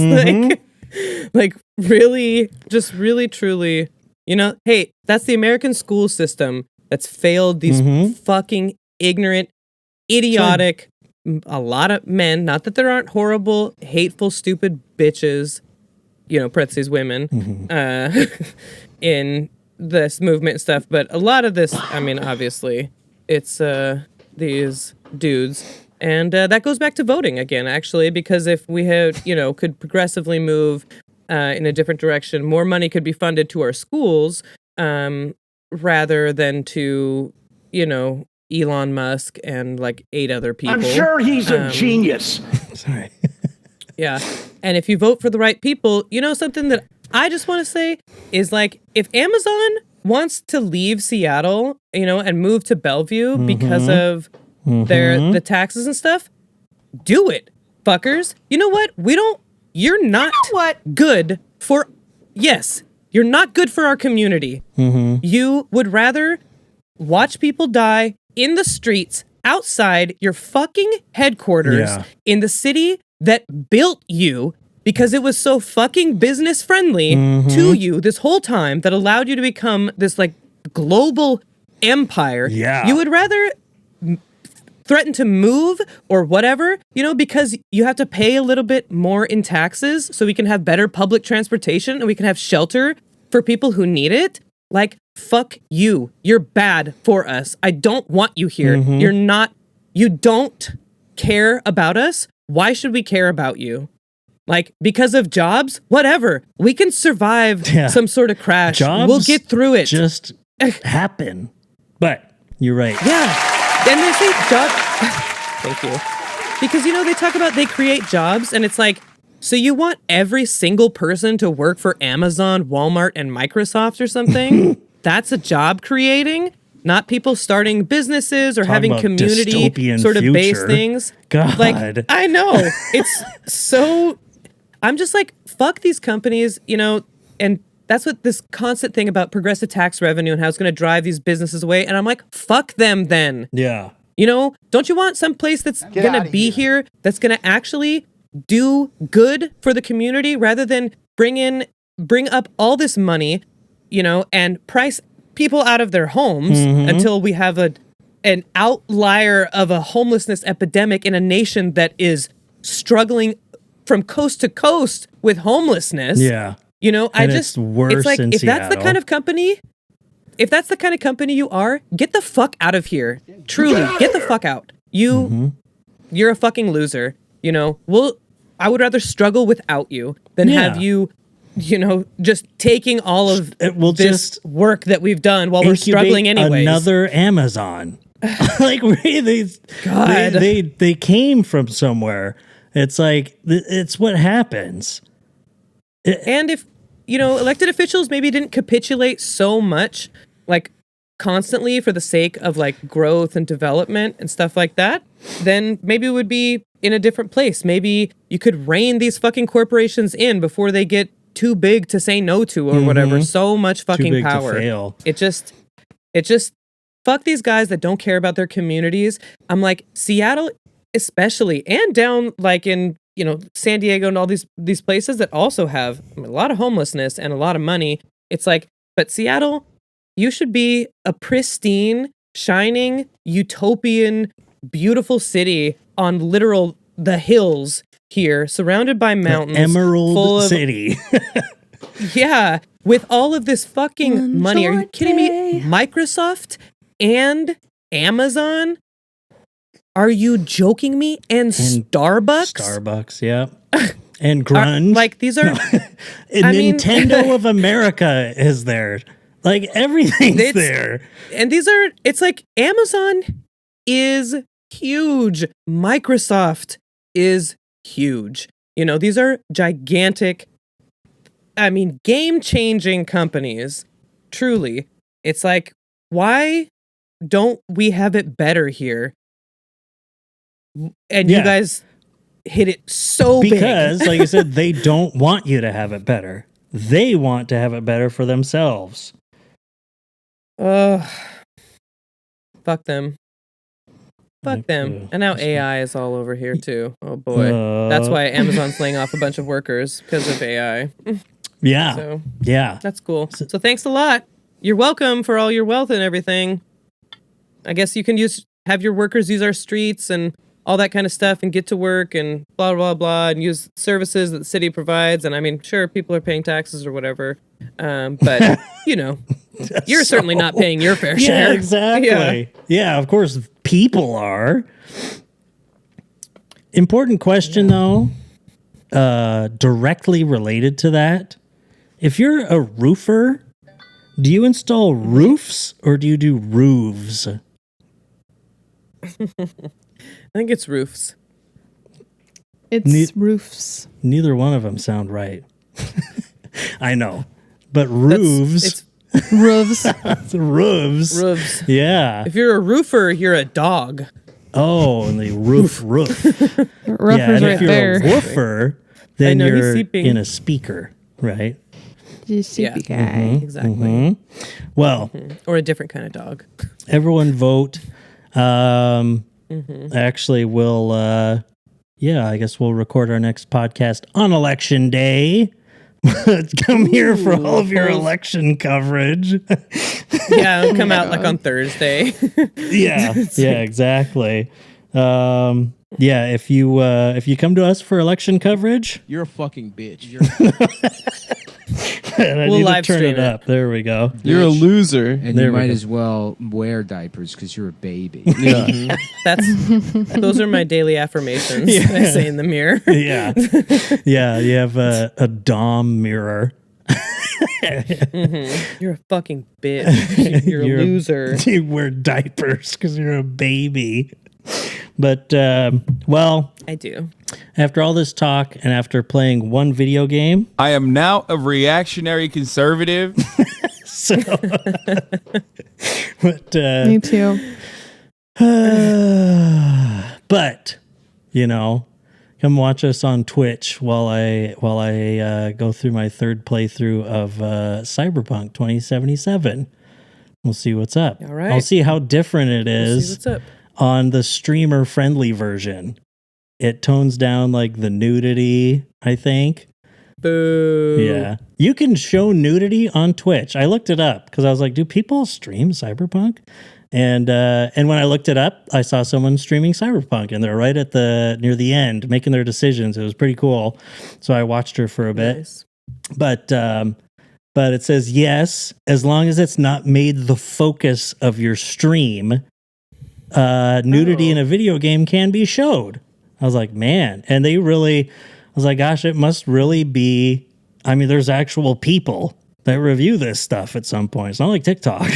like really, just really, truly, hey, that's the American school system that's failed these fucking ignorant, idiotic, a lot of men, not that there aren't horrible, hateful, stupid bitches, parentheses women, in this movement and stuff, but a lot of this, I mean, obviously, it's these dudes. And that goes back to voting again, actually, because if we had, could progressively move in a different direction, more money could be funded to our schools rather than to, Elon Musk and like 8 other people. I'm sure he's a genius. Sorry. Yeah. And if you vote for the right people, something that I just want to say is like, if Amazon wants to leave Seattle, and move to Bellevue because of the taxes and stuff, do it, fuckers. You know what? You're not good for, you're not good for our community. You would rather watch people die in the streets outside your fucking headquarters in the city that built you because it was so fucking business friendly to you this whole time that allowed you to become this like global empire. Yeah. You would rather threaten to move or whatever, because you have to pay a little bit more in taxes so we can have better public transportation and we can have shelter for people who need it. Like, fuck you. You're bad for us. I don't want you here. You don't care about us. Why should we care about you? Like, because of jobs? Whatever. We can survive some sort of crash. Jobs we'll get through it. Just happen. But you're right. Yeah. And they say job. Thank you. Because, they talk about they create jobs and it's like, so you want every single person to work for Amazon, Walmart, and Microsoft or something? That's a job creating? Not people starting businesses or having community sort of based things. God. Like, I know. It's so... I'm just like, fuck these companies, and that's what this constant thing about progressive tax revenue and how it's going to drive these businesses away. And I'm like, fuck them then. Yeah. Don't you want some place that's going to be here, that's going to actually do good for the community rather than bring up all this money, and price people out of their homes until we have an outlier of a homelessness epidemic in a nation that is struggling from coast to coast with homelessness. Yeah. It's worse it's like, in if that's the Seattle. kind of company you are, get the fuck out of here. Truly, get the fuck out. You you're a fucking loser. You know, I would rather struggle without you than have you, just taking all of this work that we've done while we're struggling anyways. Another Amazon. Like they came from somewhere. It's like it's what happens. And if elected officials maybe didn't capitulate so much, like constantly for the sake of like growth and development and stuff like that, then maybe it would be in a different place. Maybe you could rein these fucking corporations in before they get too big to say no to or whatever. So much fucking too big power. To fail. It just fuck these guys that don't care about their communities. I'm like, Seattle especially, and down like in San Diego and all these places that also have a lot of homelessness and a lot of money. It's like, but Seattle, you should be a pristine, shining, utopian, beautiful city on literal the hills here, surrounded by mountains, the Emerald full City. Yeah, with all of this fucking money. Are you kidding me? Microsoft and Amazon? Are you joking me? And Starbucks? Starbucks, yeah. And grunge. Like, these are... Nintendo of America is there. Like, everything's there. And it's like, Amazon is huge. Microsoft is huge. These are gigantic, game-changing companies. Truly. It's like, why don't we have it better here? And you guys hit it so big. Because, like I said, they don't want you to have it better. They want to have it better for themselves. Fuck them. Fuck them. And now AI is all over here too. Oh boy. That's why Amazon's laying off a bunch of workers because of AI. Yeah. So, yeah. That's cool. So thanks a lot. You're welcome for all your wealth and everything. I guess you can have your workers use our streets and all that kind of stuff and get to work and blah, blah, blah, and use services that the city provides. And sure, people are paying taxes or whatever. But, you're certainly not paying your fair share. Yeah, exactly. Yeah, of course, people are. Important question, though, directly related to that. If you're a roofer, do you install roofs or do you do roofs? I think it's roofs. It's roofs. Neither one of them sound right. I know. But roofs. It's roofs. Roofs. Roofs. Yeah. If you're a roofer, you're a dog. Oh, and the roof. Roofer's and right if you're there. a woofer, then I know, you're he's sleeping. in a speaker, right? Sleepy guy. Exactly. Mm-hmm. Well, or a different kind of dog. everyone vote. Actually, we'll, I guess we'll record our next podcast on election day. Come here for all of your election coverage. Yeah, it'll come out like on Thursday. Yeah, exactly. If you come to us for election coverage, You're a fucking bitch. and I We'll need to live turn stream it up. There we go. You're a loser. And There you we might go. as well wear diapers because you're a baby. Yeah. Those are my daily affirmations that I say in the mirror. Yeah, yeah. You have a dom mirror. You're a fucking bitch. You're a loser. You wear diapers because you're a baby. But I do. after all this talk and after playing one video game, I am now a reactionary conservative. so but Me too. but come watch us on Twitch while I go through my third playthrough of Cyberpunk 2077. We'll see what's up. All right. I'll see how different it We'll is see what's up. on the streamer friendly version. It tones down like the nudity, I think. Boo. Yeah. You can show nudity on Twitch. I looked it up because I was like, do people stream Cyberpunk? And when I looked it up, I saw someone streaming Cyberpunk, and they're right at near the end making their decisions. It was pretty cool. So I watched her for a bit. Nice. But it says yes, as long as it's not made the focus of your stream. nudity in a video game can be showed. I was like, man. And I was like, gosh, it must really be, I mean, there's actual people that review this stuff at some point. It's not like TikTok.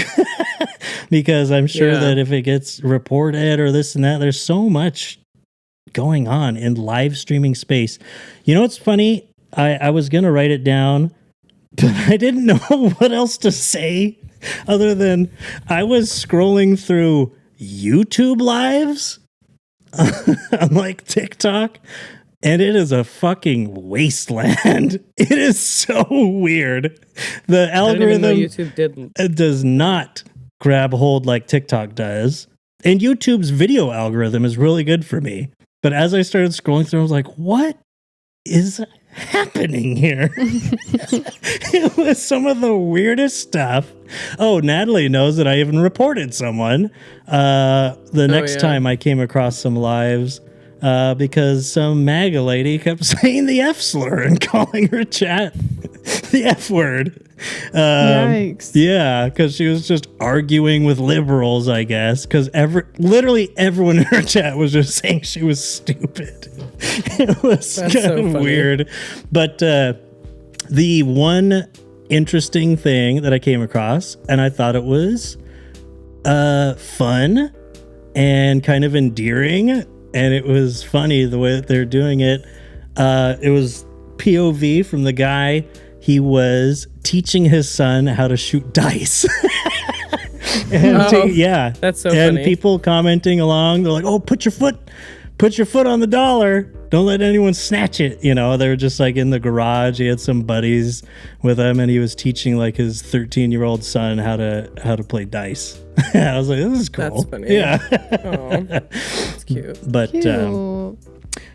Because I'm sure that if it gets reported or this and that, there's so much going on in live streaming space. You know what's funny? I was going to write it down, but I didn't know what else to say other than I was scrolling through YouTube lives on like TikTok, and it is a fucking wasteland. It is so weird. The algorithm YouTube does not grab hold like TikTok does. And YouTube's video algorithm is really good for me. But as I started scrolling through, I was like, what is happening here? It was some of the weirdest stuff. Oh, Natalie knows that I even reported someone the next time I came across some lives because some MAGA lady kept saying the F slur and calling her chat the F word. Yikes. Yeah, because she was just arguing with liberals, I guess, because literally everyone in her chat was just saying she was stupid. It was kind of weird. But the one interesting thing that I came across, and I thought it was fun and kind of endearing, and it was funny the way that they're doing it. It was POV from the guy. He was teaching his son how to shoot dice. And that's so and funny. people commenting along, they're like, "Oh, put your foot on the dollar. Don't let anyone snatch it." You know, they were just like in the garage. He had some buddies with him, and he was teaching like his 13-year-old son how to play dice. I was like, "This is cool." That's funny. Yeah, that's cute. But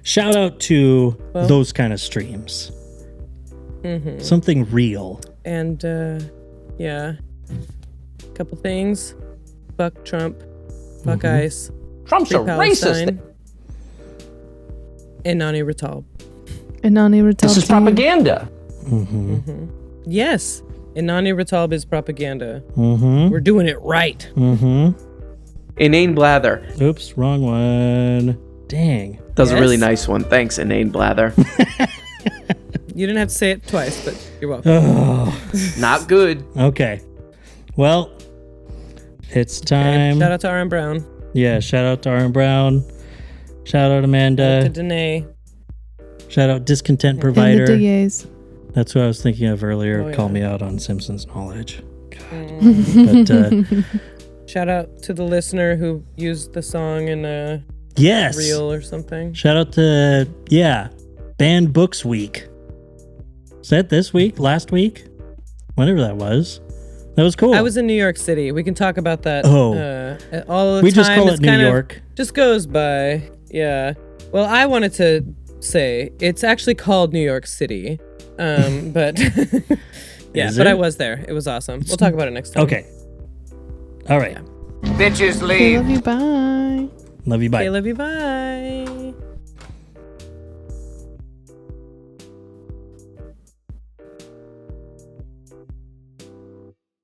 shout out to those kind of streams. Mm-hmm. Something real. And couple things. Fuck Trump. Fuck ICE. Trump's a racist. Inane Blather. Inane Blather. This is propaganda. Yes. Inane Blather is propaganda. Mm-hmm. We're doing it right. Mm-hmm. Inane Blather. Oops, wrong one. Dang. That was a really nice one. Thanks, Inane Blather. You didn't have to say it twice, but you're welcome. Not good. Okay. Well, it's time. And shout out to Aaron Brown. Yeah, shout out to Aaron Brown. Shout out Amanda. Shout out to Danae. Shout out Discontent Provider. And the DAs. That's what I was thinking of earlier. Oh, Call yeah. me out on Simpsons knowledge. God. But shout out to the listener who used the song in a reel or something. Shout out to Banned Books Week. Is that this week? Last week? Whenever that was. That was cool. I was in New York City. We can talk about that all the we time. just call it's it New York. Just goes by. Yeah. Well, I wanted to say it's actually called New York City. But yeah, Is but it? I was there. It was awesome. We'll talk about it next time. Okay. All right. Bitches Okay, leave. love you. Bye. Love you. Bye. Okay, love you. Bye.